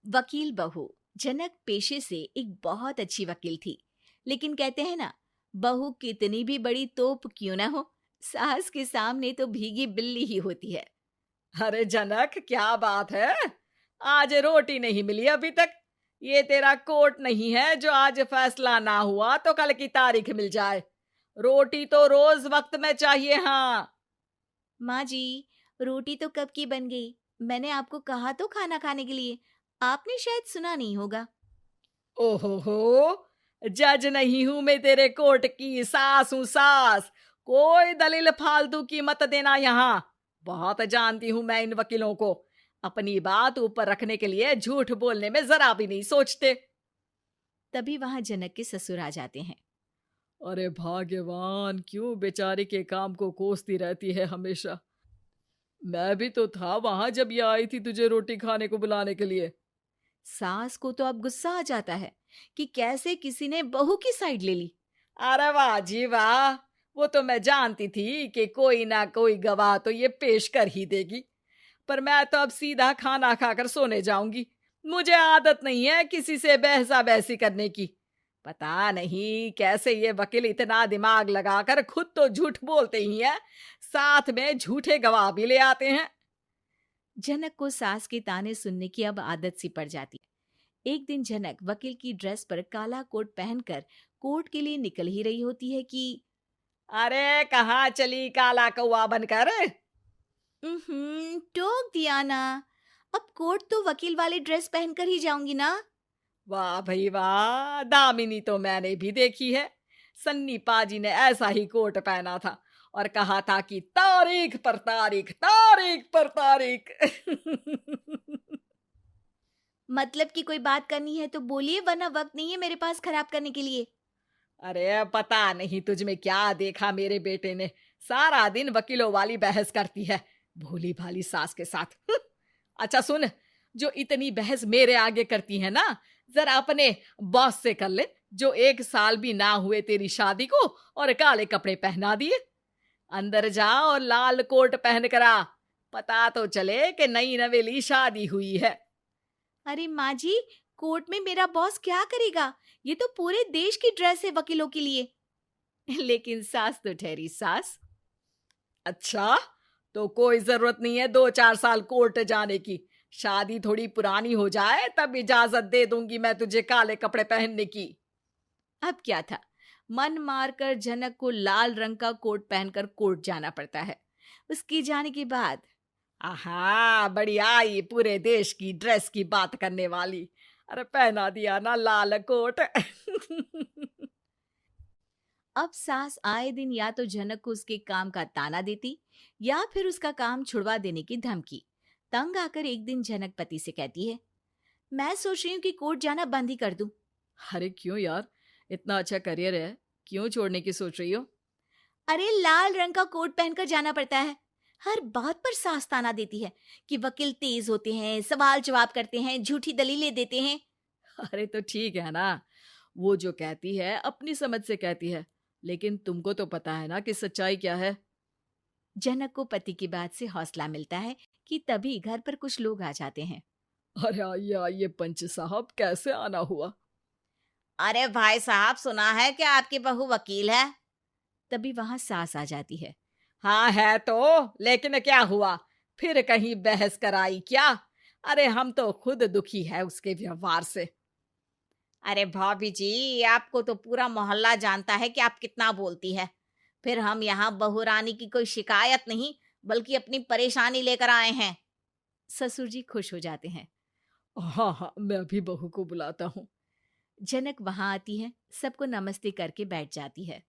वकील बहू। जनक पेशे से एक बहुत अच्छी वकील थी, लेकिन कहते हैं ना, बहू कितनी भी बड़ी तोप क्यों ना हो, सास के सामने तो भीगी बिल्ली ही होती है। अरे जनक, क्या बात है। आज रोटी नहीं मिली अभी तक। ये तेरा कोर्ट नहीं है जो आज फैसला ना हुआ तो कल की तारीख मिल जाए। रोटी तो रोज वक्त में चाहिए। हाँ। माँ जी, रोटी तो कब की बन गई। मैंने आपको कहा तो खाना खाने के लिए, आपने शायद सुना नहीं होगा। ओहो हो, जज नहीं हूं मैं तेरे कोर्ट की, सास हूं सास। कोई दलील फालतू की मत देना यहाँ। बहुत जानती हूं मैं इन वकीलों को। अपनी बात ऊपर रखने के लिए झूठ बोलने में जरा भी नहीं सोचते। तभी वहां जनक के ससुर आ जाते हैं। अरे भाग्यवान, क्यों बेचारी के काम को कोसती रहती है हमेशा। मैं भी तो था वहां जब ये आई थी तुझे रोटी खाने को बुलाने के लिए। सास को तो अब गुस्सा आ जाता है कि कैसे किसी ने बहू की साइड ले ली। अरे वाह जी वाह। वो तो मैं जानती थी कि कोई ना कोई गवाह तो ये पेश कर ही देगी। पर मैं तो अब सीधा खाना खाकर सोने जाऊंगी। मुझे आदत नहीं है किसी से बहसा बहसी करने की। पता नहीं कैसे ये वकील इतना दिमाग लगाकर खुद तो झूठ बोलते ही हैं, साथ में झूठे गवाह भी ले आते हैं। जनक को सास के ताने सुनने की अब आदत सी पड़ जाती है। एक दिन जनक वकील की ड्रेस पर काला कोट पहनकर कोर्ट के लिए निकल ही रही होती है कि अरे कहाँ चली काला कौवा बनकर। टोक दिया ना। अब कोर्ट तो वकील वाली ड्रेस पहनकर ही जाऊंगी ना। वाह भाई वाह, दामिनी तो मैंने भी देखी है। सन्नी पाजी ने ऐसा ही कोट पहना था और कहा था कि तारीख पर तारीख, तारीख पर तारीख। मतलब कि कोई बात करनी है तो बोलिए, वरना वक्त नहीं है मेरे पास खराब करने के लिए। अरे पता नहीं तुझ में क्या देखा मेरे बेटे ने। सारा दिन वकीलों वाली बहस करती है, भोली भाली सास के साथ। अच्छा सुन, जो इतनी बहस मेरे आगे करती है ना, जरा अपने बॉस से कर ले, जो 1 साल भी ना हुए तेरी शादी को और काले कपड़े पहना दिए। अंदर जा और लाल कोट पहन कर आ, पता तो चले कि नई नवेली शादी हुई है। अरे माँ जी, कोर्ट में मेरा बॉस क्या करेगा? ये तो पूरे देश की ड्रेस है वकीलों के लिए। लेकिन सास तो ठहरी सास। अच्छा, तो कोई जरूरत नहीं है 2-4 साल कोर्ट जाने की। शादी थोड़ी पुरानी हो जाए तब इजाजत दे दूंगी मैं तुझे काले कपड़े पहनने की। अब क्या था, मन मारकर जनक को लाल रंग का कोट पहनकर कोर्ट जाना पड़ता है। उसकी जाने के बाद आहा, बढ़िया आई पूरे देश की ड्रेस की बात करने वाली। अरे पहना दिया ना लाल कोट। अब सास आए दिन या तो जनक को उसके काम का ताना देती, या फिर उसका काम छुड़वा देने की धमकी। तंग आकर एक दिन जनक पति से कहती है, मैं सोच रही हूँ कि कोर्ट जाना बंद ही कर दूं। अरे क्यों यार, इतना अच्छा करियर है, क्यों छोड़ने की सोच रही हो? अरे लाल रंग का कोट पहनकर जाना पड़ता है। हर बात पर सास ताना देती है कि वकील तेज होते हैं, सवाल जवाब करते हैं, झूठी दलीलें देते हैं। अरे तो ठीक है ना, वो जो कहती है अपनी समझ से कहती है, लेकिन तुमको तो पता है ना कि सच्चाई क्या है। जनक को पति की बात से हौसला मिलता है कि तभी घर पर कुछ लोग आ जाते हैं। अरे आइए आइए पंच साहब, कैसे आना हुआ? अरे भाई साहब, सुना है कि आपकी बहू वकील है। तभी वहां सास आ जाती है। हाँ है तो, लेकिन क्या हुआ? फिर कहीं बहस कराई क्या? अरे हम तो खुद दुखी है उसके व्यवहार से। अरे भाभी जी, आपको तो पूरा मोहल्ला जानता है कि आप कितना बोलती है। फिर हम यहाँ बहू रानी की कोई शिकायत नहीं, बल्कि अपनी परेशानी लेकर आए हैं। ससुर जी खुश हो जाते हैं। हाँ हाँ, मैं भी बहू को बुलाता हूँ। जनक वहां आती है, सबको नमस्ते करके बैठ जाती है।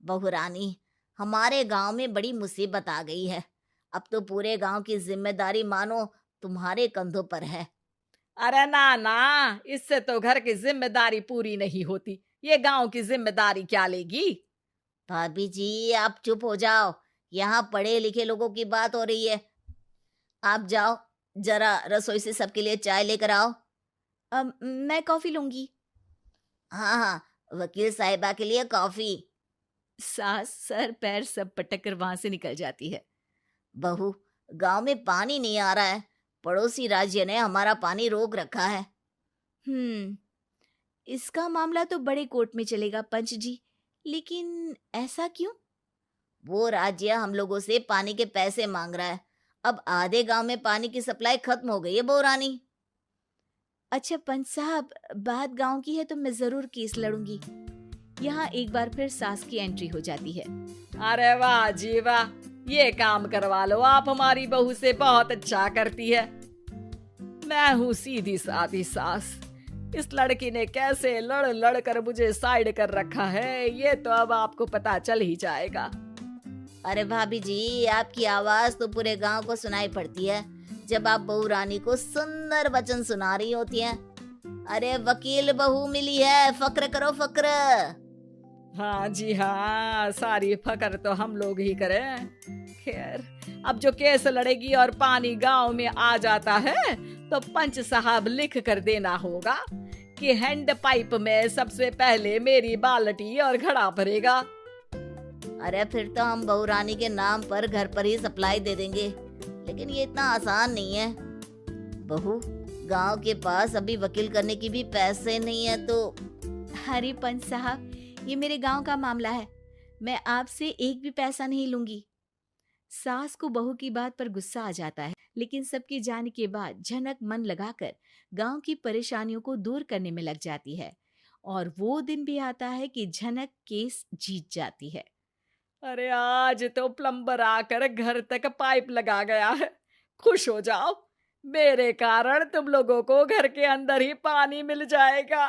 बहू रानी, हमारे गांव में बड़ी मुसीबत आ गई है। अब तो पूरे गांव की जिम्मेदारी मानो तुम्हारे कंधों पर है। अरे ना ना, इससे तो घर की जिम्मेदारी पूरी नहीं होती। ये गांव की जिम्मेदारी क्या लेगी? भाभी जी, आप चुप हो जाओ। यहाँ पढ़े लिखे लोगों की बात हो रही है। आप जाओ, जरा रसोई से सबके लिए चाय लेकर आओ। मैं कॉफी लूंगी। हाँ हाँ, वकील साहिबा के लिए कॉफी। सास सर पैर सब पटक कर वहां से निकल जाती है। बहू, गांव में पानी नहीं आ रहा है, पड़ोसी राज्य ने हमारा पानी रोक रखा है। इसका मामला तो बड़े कोर्ट में चलेगा पंच जी, लेकिन ऐसा क्यों? वो राज्य हम लोगों से पानी के पैसे मांग रहा है। अब आधे गांव में पानी की सप्लाई खत्म हो गई है बहुरानी। अच्छा पंच साहब, बात गांव की है तो मैं जरूर केस लड़ूंगी। यहाँ एक बार फिर सास की एंट्री हो जाती है। अरे वाह जी वाह, ये काम करवा लो आप हमारी बहू से, बहुत अच्छा करती है। मैं हूँ सीधी सादी सास। इस लड़की ने कैसे लड़ लड़ कर मुझे साइड कर रखा है, ये तो अब आपको पता चल ही जाएगा। अरे भाभी जी, आपकी आवाज तो पूरे गांव को सुनाई पड़ती है जब आप बहू रानी को सुंदर वचन सुना रही होती हैं। अरे वकील बहू मिली है, फक्र करो फक्र। हाँ जी हाँ, सारी फकर तो हम लोग ही करें। खैर, अब जो केस लड़ेगी और पानी गांव में आ जाता है तो पंच साहब लिख कर देना होगा कि हैंड पाइप में सबसे पहले मेरी बाल्टी और घड़ा भरेगा। अरे फिर तो हम बहू रानी के नाम पर घर पर ही सप्लाई दे देंगे, लेकिन ये इतना आसान नहीं है। बहू, गांव के पास अभी वकील करने की भी पैसे नहीं है तो। अरे पंच साहब, ये मेरे गांव का मामला है, मैं आपसे एक भी पैसा नहीं लूंगी। सास को बहू की बात पर गुस्सा आ जाता है, लेकिन सबके जाने के बाद झनक मन लगाकर गांव की परेशानियों को दूर करने में लग जाती है। और वो दिन भी आता है कि झनक केस जीत जाती है। अरे आज तो प्लम्बर आकर घर तक पाइप लगा गया है। खुश हो जाओ, मेरे कारण तुम लोगों को घर के अंदर ही पानी मिल जाएगा।